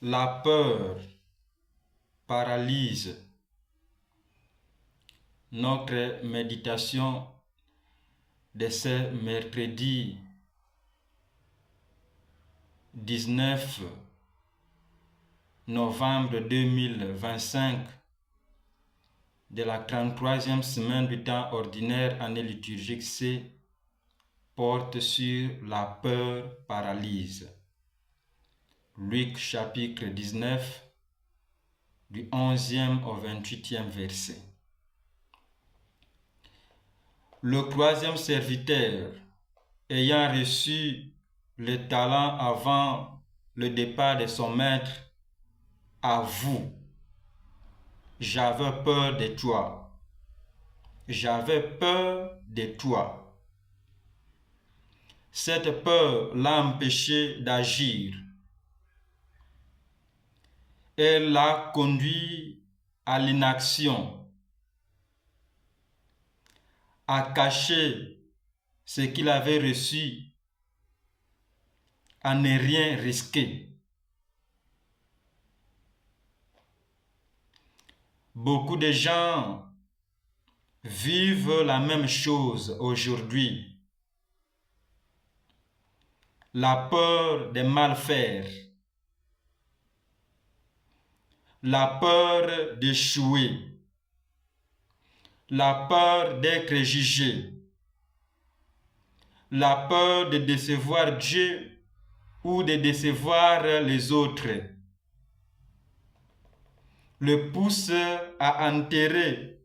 La peur paralyse. Notre méditation de ce mercredi 19 novembre 2025 de la 33e semaine du temps ordinaire année liturgique C porte sur la peur paralyse. Luc chapitre 19 du 11e au 28e verset. Le troisième serviteur, ayant reçu le talent avant le départ de son maître, avoue: j'avais peur de toi. J'avais peur de toi. Cette peur l'a empêché d'agir. Elle l'a conduit à l'inaction, à cacher ce qu'il avait reçu, à ne rien risquer. Beaucoup de gens vivent la même chose aujourd'hui. La peur de mal faire, la peur d'échouer, la peur d'être jugé, la peur de décevoir Dieu ou de décevoir les autres, le pousse à enterrer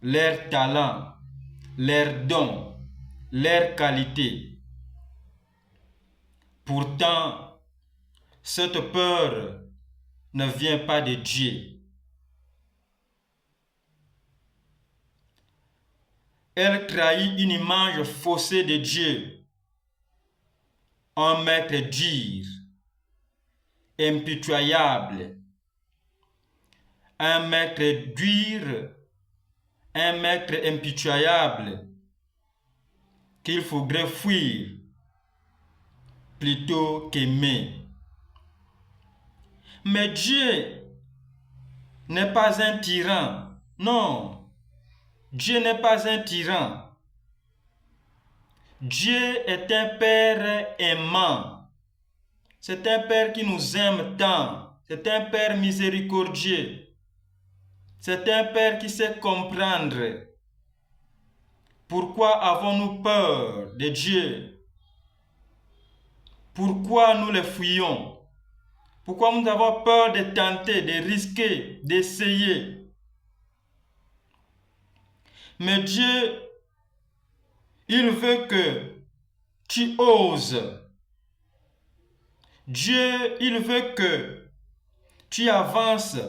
leurs talents, leurs dons, leurs qualités. Pourtant, cette peur ne vient pas de Dieu. Elle trahit une image faussée de Dieu, un maître dur, impitoyable, un maître dur, un maître impitoyable qu'il faudrait fuir plutôt qu'aimer. Mais Dieu n'est pas un tyran. Non, Dieu n'est pas un tyran. Dieu est un Père aimant. C'est un Père qui nous aime tant. C'est un Père miséricordieux. C'est un Père qui sait comprendre. Pourquoi avons-nous peur de Dieu? Pourquoi nous le fuyons? Pourquoi nous avons peur de tenter, de risquer, d'essayer? Mais Dieu, il veut que tu oses. Dieu, il veut que tu avances,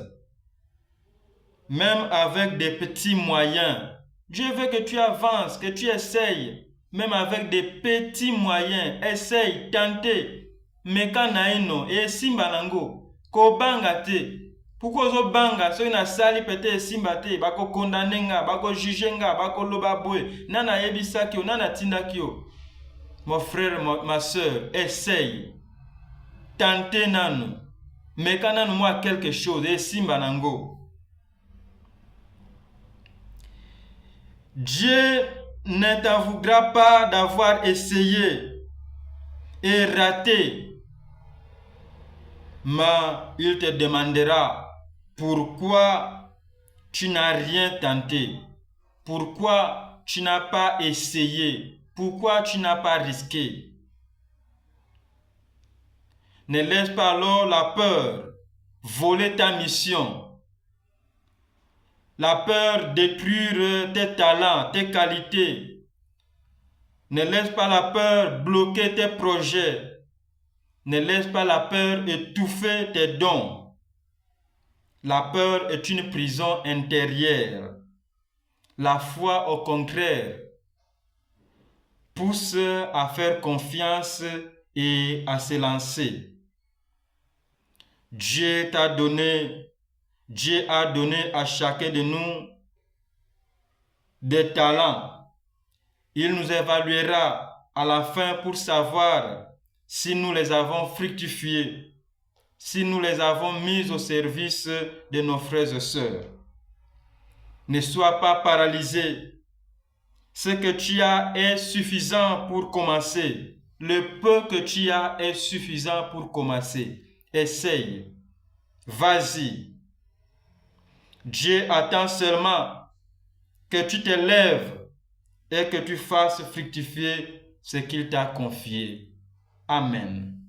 même avec des petits moyens. Dieu veut que tu avances, que tu essayes, même avec des petits moyens. Essaye, tenter. Mekana ino, e simba nango, ko banga te. Pourquoi zo banga, so ina sali pete simba te, bako condamner nga, bako juger nga, bako loba boy, nana yebisa kyo, nana tinda kyo. Mon frère, ma soeur, essaye. Tentez nanu. Mekana moi quelque chose, e simba nango. Dieu ne t'avouera pas d'avoir essayé et raté, mais il te demandera pourquoi tu n'as rien tenté, pourquoi tu n'as pas essayé, pourquoi tu n'as pas risqué. Ne laisse pas alors la peur voler ta mission. La peur détruire tes talents, tes qualités. Ne laisse pas la peur bloquer tes projets. Ne laisse pas la peur étouffer tes dons. La peur est une prison intérieure. La foi, au contraire, pousse à faire confiance et à se lancer. Dieu a donné à chacun de nous des talents. Il nous évaluera à la fin pour savoir si nous les avons fructifiés si nous les avons mises au service de nos frères et sœurs. Ne sois pas paralysé. Ce que tu as est suffisant pour commencer. Le peu que tu as est suffisant pour commencer. Essaye. Vas-y. Dieu attend seulement que tu te lèves et que tu fasses fructifier ce qu'il t'a confié. Amen.